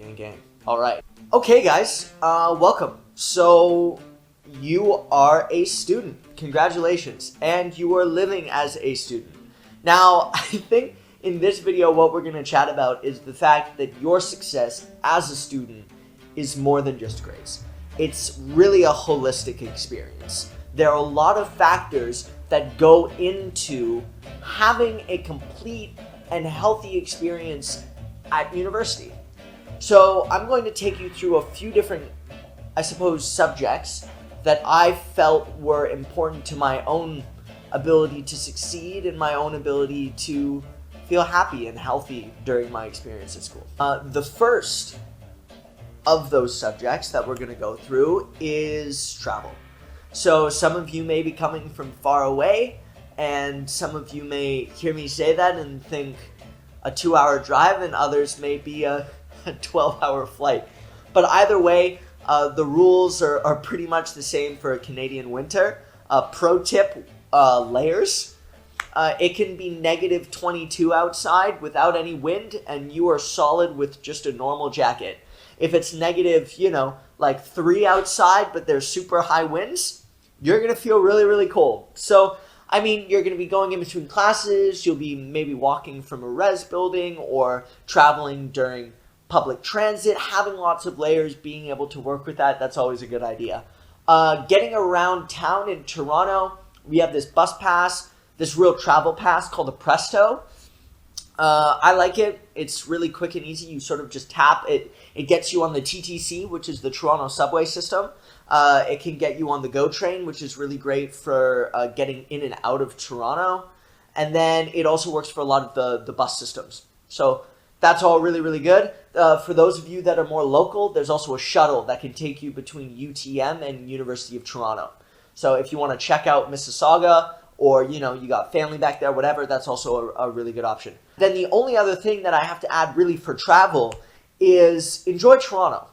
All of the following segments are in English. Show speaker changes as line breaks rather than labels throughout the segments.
a game. All right. Okay, guys, welcome. So you are a student. Congratulations. And you are living as a student. Now, I think in this video, what we're going to chat about is the fact that your success as a student is more than just grades. It's really a holistic experience. There are a lot of factors that go into having a complete and healthy experience at university. So I'm going to take you through a few different, I suppose, subjects that I felt were important to my own ability to succeed and my own ability to feel happy and healthy during my experience at school. The first of those subjects that we're going to go through is travel. So some of you may be coming from far away, and some of you may hear me say that and think a 2-hour drive, and others may be a 12-hour flight. But either way, the rules are pretty much the same for a Canadian winter. Pro tip, layers. It can be negative 22 outside without any wind, and you are solid with just a normal jacket. If it's negative, like 3 outside, but there's super high winds, you're going to feel really, really cold. So, I mean, you're going to be going in between classes, you'll be maybe walking from a res building or traveling during public transit. Having lots of layers, being able to work with that's always a good idea. Getting around town in Toronto, we have this bus pass, this real travel pass called a Presto. I like it. It's really quick and easy. You sort of just tap it. It gets you on the TTC, which is the Toronto subway system. It can get you on the GO train, which is really great for getting in and out of Toronto. And then it also works for a lot of the bus systems. So that's all really, really good. For those of you that are more local, there's also a shuttle that can take you between UTM and University of Toronto. So if you want to check out Mississauga, or, you got family back there, whatever, that's also a really good option. Then the only other thing that I have to add really for travel is enjoy Toronto.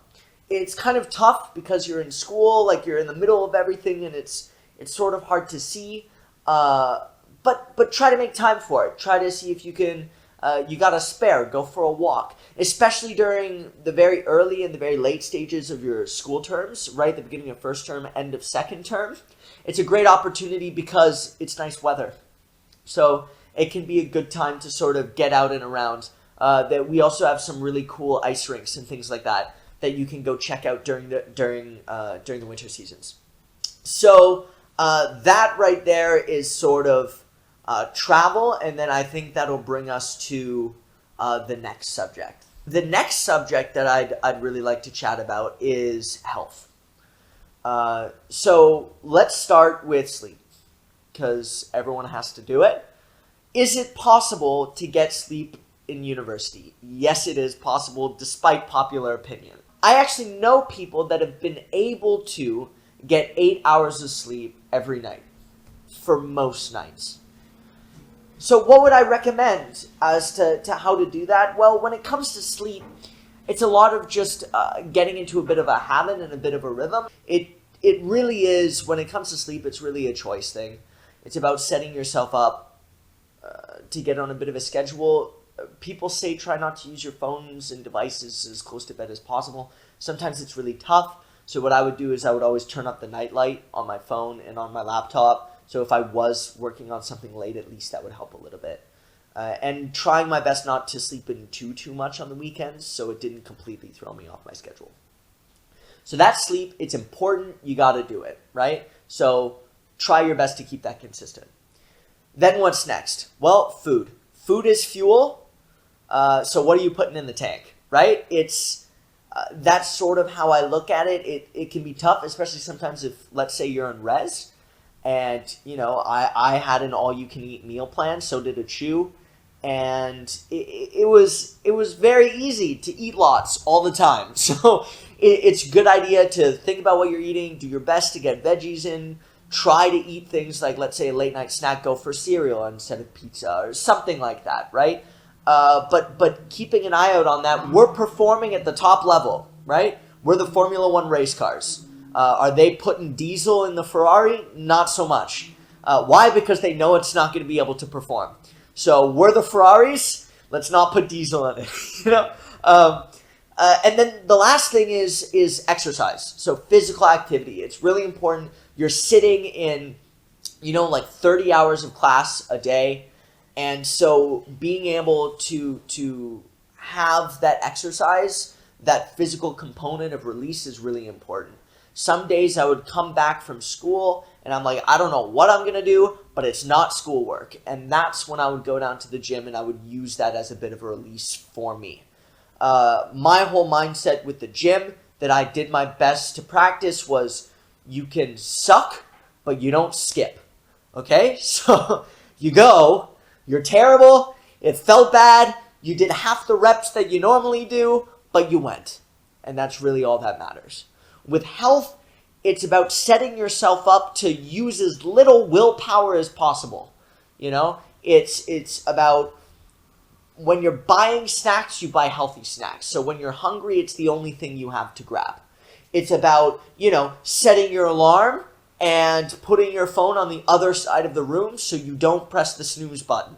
It's kind of tough because you're in school, like you're in the middle of everything, and it's sort of hard to see. But try to make time for it. Try to see if you can, you got a spare, go for a walk. Especially during the very early and the very late stages of your school terms, right at the beginning of first term, end of second term. It's a great opportunity because it's nice weather. So it can be a good time to sort of get out and around. That we also have some really cool ice rinks and things like that you can go check out during the winter seasons. So that right there is sort of travel, and then I think that'll bring us to the next subject. The next subject that I'd really like to chat about is health. So let's start with sleep, because everyone has to do it. Is it possible to get sleep in university? Yes, it is possible, despite popular opinion. I actually know people that have been able to get 8 hours of sleep every night, for most nights. So what would I recommend as to how to do that? Well, when it comes to sleep, it's a lot of just getting into a bit of a habit and a bit of a rhythm. It really is, when it comes to sleep, it's really a choice thing. It's about setting yourself up to get on a bit of a schedule. People say try not to use your phones and devices as close to bed as possible. Sometimes it's really tough. So what I would do is I would always turn up the night light on my phone and on my laptop. So if I was working on something late, at least that would help a little bit. And trying my best not to sleep in too much on the weekends, so it didn't completely throw me off my schedule. So that sleep, it's important. You got to do it, right? So try your best to keep that consistent. Then what's next? Well, food. Food is fuel. So what are you putting in the tank, right? That's sort of how I look at it. It can be tough, especially sometimes if, let's say, you're in res, and I had an all-you-can-eat meal plan. So did a chew, and it was very easy to eat lots all the time. So it's a good idea to think about what you're eating. Do your best to get veggies in. Try to eat things like, let's say, a late-night snack. Go for cereal instead of pizza or something like that, right? But keeping an eye out on that. We're performing at the top level, right? We're the Formula One race cars. Are they putting diesel in the Ferrari? Not so much. Why? Because they know it's not going to be able to perform. So we're the Ferraris. Let's not put diesel in it. And then the last thing is exercise. So physical activity. It's really important. You're sitting in, like 30 hours of class a day. And so being able to have that exercise, that physical component of release is really important. Some days I would come back from school and I'm like, I don't know what I'm going to do, but it's not schoolwork. And that's when I would go down to the gym and I would use that as a bit of a release for me. My whole mindset with the gym that I did my best to practice was you can suck, but you don't skip. Okay? So you go, you're terrible, it felt bad, you did half the reps that you normally do, but you went. And that's really all that matters. With health, it's about setting yourself up to use as little willpower as possible. It's about when you're buying snacks, you buy healthy snacks. So when you're hungry, it's the only thing you have to grab. It's about, setting your alarm and putting your phone on the other side of the room so you don't press the snooze button.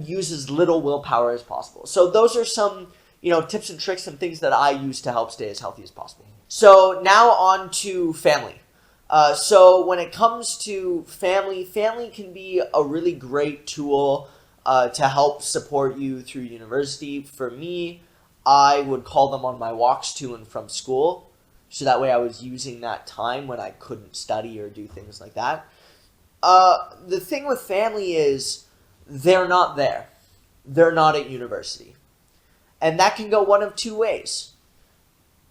Use as little willpower as possible. So those are some, tips and tricks and things that I use to help stay as healthy as possible. So now on to family. So when it comes to family can be a really great tool to help support you through university. For me, I would call them on my walks to and from school. So that way I was using that time when I couldn't study or do things like that. The thing with family is they're not there. They're not at university. And that can go one of two ways.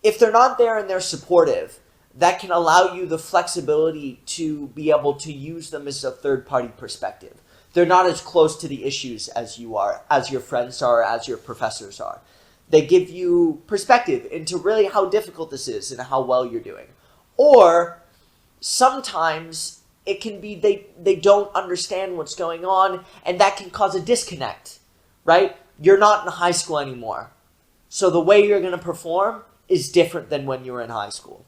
If they're not there and they're supportive, that can allow you the flexibility to be able to use them as a third-party perspective. They're not as close to the issues as you are, as your friends are, as your professors are. They give you perspective into really how difficult this is and how well you're doing. Or sometimes it can be they don't understand what's going on, and that can cause a disconnect, right? You're not in high school anymore. So the way you're going to perform is different than when you were in high school.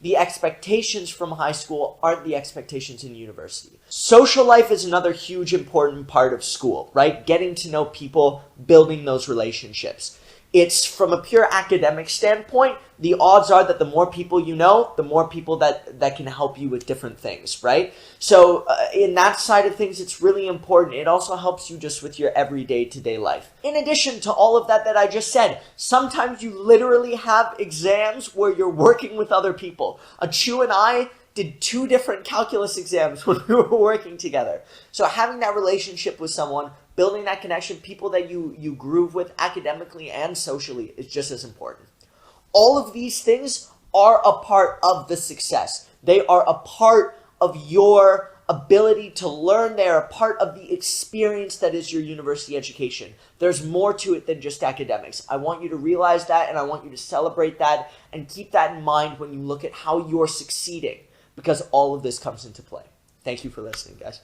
The expectations from high school aren't the expectations in university. Social life is another huge important part of school, right? Getting to know people, building those relationships. It's from a pure academic standpoint, the odds are that the more people you know, the more people that can help you with different things, right? So in that side of things, it's really important. It also helps you just with your everyday to-day life. In addition to all of that I just said, sometimes you literally have exams where you're working with other people. Achu and I did 2 different calculus exams when we were working together. So having that relationship with someone, building that connection, people that you groove with academically and socially is just as important. All of these things are a part of the success. They are a part of your ability to learn. They are a part of the experience that is your university education. There's more to it than just academics. I want you to realize that, and I want you to celebrate that and keep that in mind when you look at how you're succeeding, because all of this comes into play. Thank you for listening, guys.